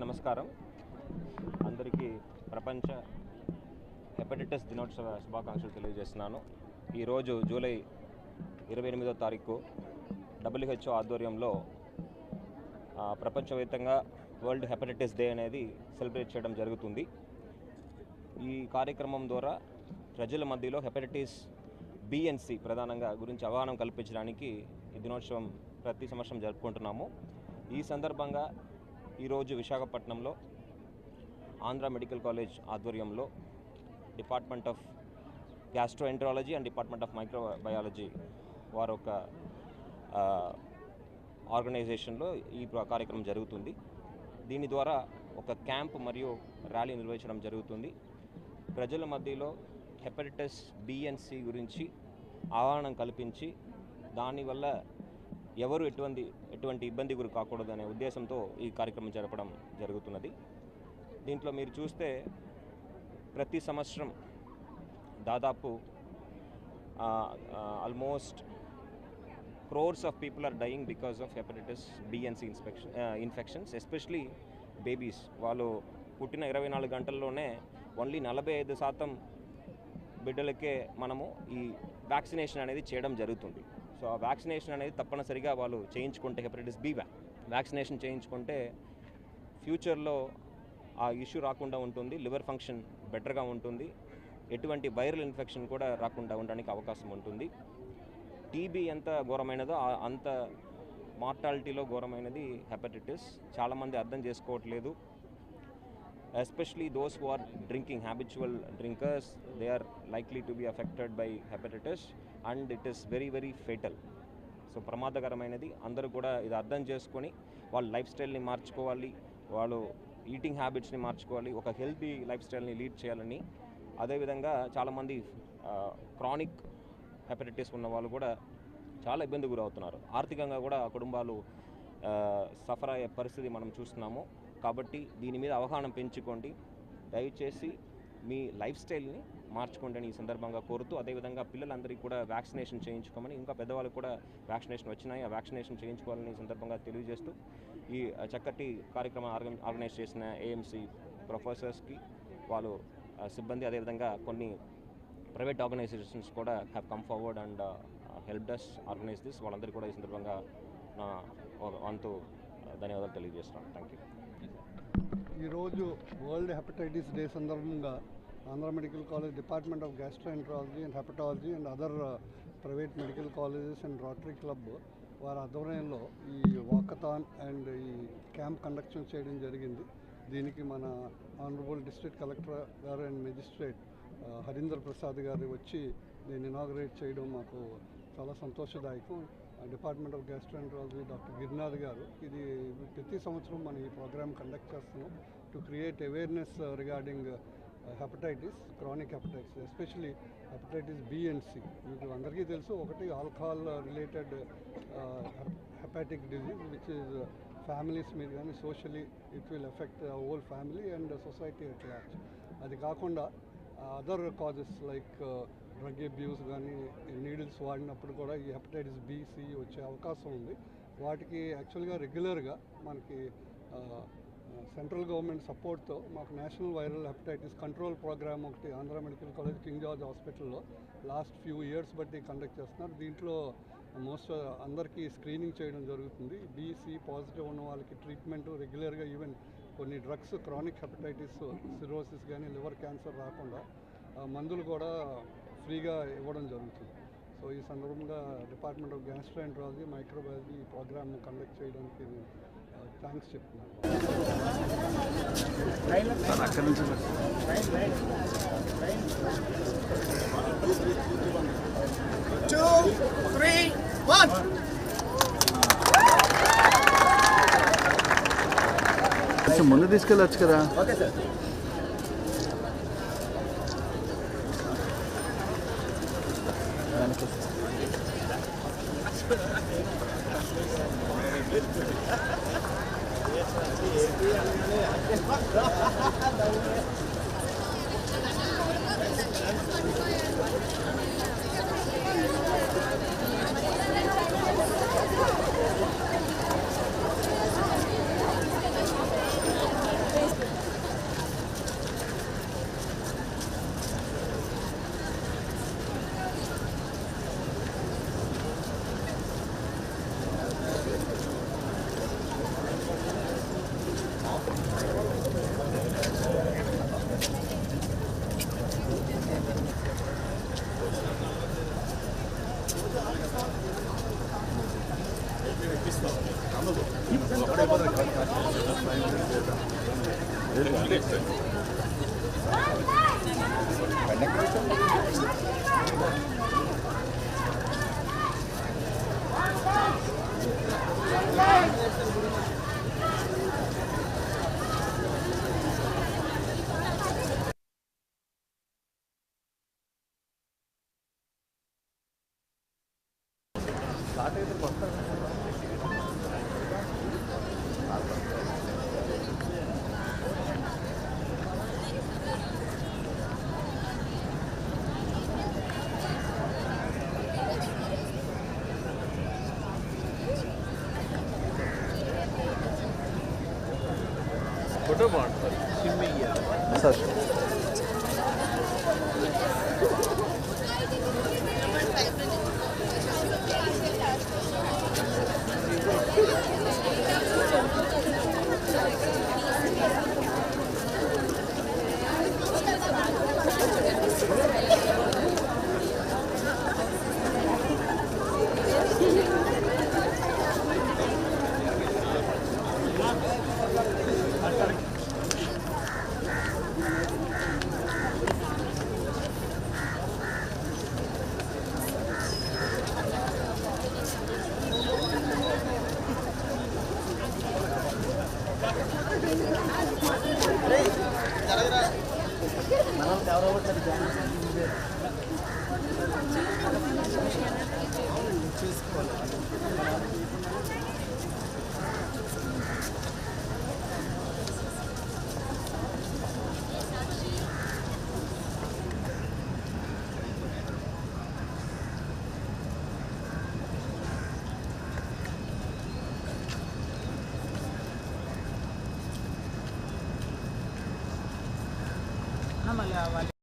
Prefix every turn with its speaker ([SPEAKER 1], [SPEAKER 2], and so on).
[SPEAKER 1] నమస్కారం అందరికీ ప్రపంచ హెపటైటిస్ దినోత్సవ శుభాకాంక్షలు తెలియజేస్తున్నాను. ఈరోజు జూలై 28వ తారీఖు WHO ఆధ్వర్యంలో ప్రపంచవ్యాప్తంగా వరల్డ్ హెపటైటిస్ డే అనేది సెలబ్రేట్ చేయడం జరుగుతుంది. ఈ కార్యక్రమం ద్వారా ప్రజల మధ్యలో హెపటైటిస్ B and C ప్రధానంగా గురించి అవగాహన కల్పించడానికి ఈ దినోత్సవం ప్రతి సంవత్సరం జరుపుకుంటున్నాము. ఈ సందర్భంగా ఈరోజు విశాఖపట్నంలో ఆంధ్ర మెడికల్ కాలేజ్ ఆధ్వర్యంలో department of gastroenterology and department of microbiology వారు ఒక ఆర్గనైజేషన్లో ఈ కార్యక్రమం జరుగుతుంది. దీని ద్వారా ఒక క్యాంప్ మరియు ర్యాలీ నిర్వహించడం జరుగుతుంది. ప్రజల మధ్యలో హెపటైటిస్ B and C గురించి అవగాహన కల్పించి దానివల్ల ఎవరు ఎటువంటి ఇబ్బంది గురి కాకూడదు అనే ఉద్దేశంతో ఈ కార్యక్రమం జరపడం జరుగుతున్నది. దీంట్లో మీరు చూస్తే ప్రతి సంవత్సరం దాదాపు almost crores of people are dying because of hepatitis B and C infections, especially babies. వాళ్ళు పుట్టిన 24 గంటల్లోనే ఓన్లీ 45% బిడ్డలకే మనము ఈ వ్యాక్సినేషన్ అనేది చేయడం జరుగుతుంది. సో ఆ వ్యాక్సినేషన్ అనేది తప్పనిసరిగా వాళ్ళు చేయించుకుంటే హెపటైటిస్ B వ్యాక్సినేషన్ చేయించుకుంటే ఫ్యూచర్లో ఆ ఇష్యూ రాకుండా ఉంటుంది, లివర్ ఫంక్షన్ బెటర్గా ఉంటుంది, ఎటువంటి వైరల్ ఇన్ఫెక్షన్ కూడా రాకుండా ఉండడానికి అవకాశం ఉంటుంది. టీబీ ఎంత ఘోరమైనదో అంత మార్టాలిటీలో ఘోరమైనది హెపటైటిస్. చాలామంది అర్థం చేసుకోవట్లేదు. Especially those who are drinking, habitual drinkers, they are likely to be affected by hepatitis and it is very very fatal. So ప్రమాదకరమైనది. అందరూ కూడా ఇది అర్థం చేసుకొని వాళ్ళ లైఫ్ స్టైల్ని మార్చుకోవాలి, వాళ్ళు ఈటింగ్ హ్యాబిట్స్ని మార్చుకోవాలి, ఒక హెల్తీ లైఫ్ స్టైల్ని లీడ్ చేయాలని. అదేవిధంగా చాలామంది క్రానిక్ హెపటైటిస్ ఉన్న వాళ్ళు కూడా చాలా ఇబ్బంది గురవుతున్నారు. ఆర్థికంగా కూడా కుటుంబాలు సఫర్ అయ్యే పరిస్థితి మనం చూస్తున్నాము. కాబట్టి దీని మీద అవగాహన పెంచుకోండి, దయచేసి మీ లైఫ్ స్టైల్ని మార్చుకోండి అని ఈ సందర్భంగా కోరుతూ, అదేవిధంగా పిల్లలందరికీ కూడా వ్యాక్సినేషన్ చేయించుకోమని, ఇంకా పెద్దవాళ్ళకు కూడా వ్యాక్సినేషన్ వచ్చినాయి, ఆ వ్యాక్సినేషన్ చేయించుకోవాలని ఈ సందర్భంగా తెలియజేస్తూ ఈ చక్కటి కార్యక్రమం ఆర్గనైజ్ చేసిన AMC ప్రొఫెసర్స్కి, వాళ్ళు సిబ్బంది, అదేవిధంగా కొన్ని ప్రైవేట్ ఆర్గనైజేషన్స్ కూడా have come forward and helped us organise this. వాళ్ళందరికీ కూడా ఈ సందర్భంగా నా వంతు ధన్యవాదాలు తెలియజేస్తున్నాను. Thank you.
[SPEAKER 2] ఈరోజు వరల్డ్ హెపటైటిస్ డే సందర్భంగా Andhra medical college department of gastroenterology and hepatology and other private medical colleges and rotary club వారి ఆధ్వర్యంలో ఈ వాకథాన్ అండ్ ఈ క్యాంప్ కండక్ట్ చేయడం జరిగింది. దీనికి మన ఆనరబుల్ డిస్ట్రిక్ట్ కలెక్టర్ గారు అండ్ మెజిస్ట్రేట్ హరీందర్ ప్రసాద్ గారు వచ్చి దీన్ని ఇనాగరేట్ చేయడం మాకు చాలా సంతోషదాయకం. Department of gastroenterology doctor Girinath garu ఇది ప్రతి సంవత్సరం మనం ఈ ప్రోగ్రామ్ కండక్ట్ చేస్తున్నాం to create awareness regarding hepatitis, chronic hepatitis, especially hepatitis B and C. మీకు అందరికీ తెలుసు, ఒకటి alcohol related hepatic disease which is families మీద కానీ socially it will affect whole family and society at large. అది కాకుండా other causes like drug abuse కానీ needles వాడినప్పుడు కూడా ఈ హెపటైటిస్ B, C వచ్చే అవకాశం ఉంది. వాటికి యాక్చువల్గా రెగ్యులర్గా మనకి సెంట్రల్ గవర్నమెంట్ సపోర్ట్తో మాకు national viral hepatitis control program ఒకటి Andhra medical college King George హాస్పిటల్లో లాస్ట్ ఫ్యూ ఇయర్స్ బట్టి కండక్ట్ చేస్తున్నారు. దీంట్లో మోస్ట్ అందరికీ స్క్రీనింగ్ చేయడం జరుగుతుంది. B, C పాజిటివ్ ఉన్న వాళ్ళకి ట్రీట్మెంట్ రెగ్యులర్గా, ఈవెన్ కొన్ని డ్రగ్స్ క్రానిక్ హెపటైటిస్, సిరోసిస్ కానీ లివర్ క్యాన్సర్ రాకుండా మందులు కూడా ఫ్రీగా ఇవ్వడం జరుగుతుంది. సో ఈ సందర్భంగా డిపార్ట్మెంట్ ఆఫ్ గ్యాస్ట్రోఎంటరాలజీ, మైక్రోబయాలజీ ఈ ప్రోగ్రామ్ కండక్ట్ చేయడానికి థ్యాంక్స్ చెప్తున్నాను.
[SPEAKER 3] 2, 3, 1.
[SPEAKER 4] ముందు తీసుకెళ్ళచ్చు కదా.
[SPEAKER 3] Okay sir.
[SPEAKER 4] ఫోటో బాగుంటుంది సార్.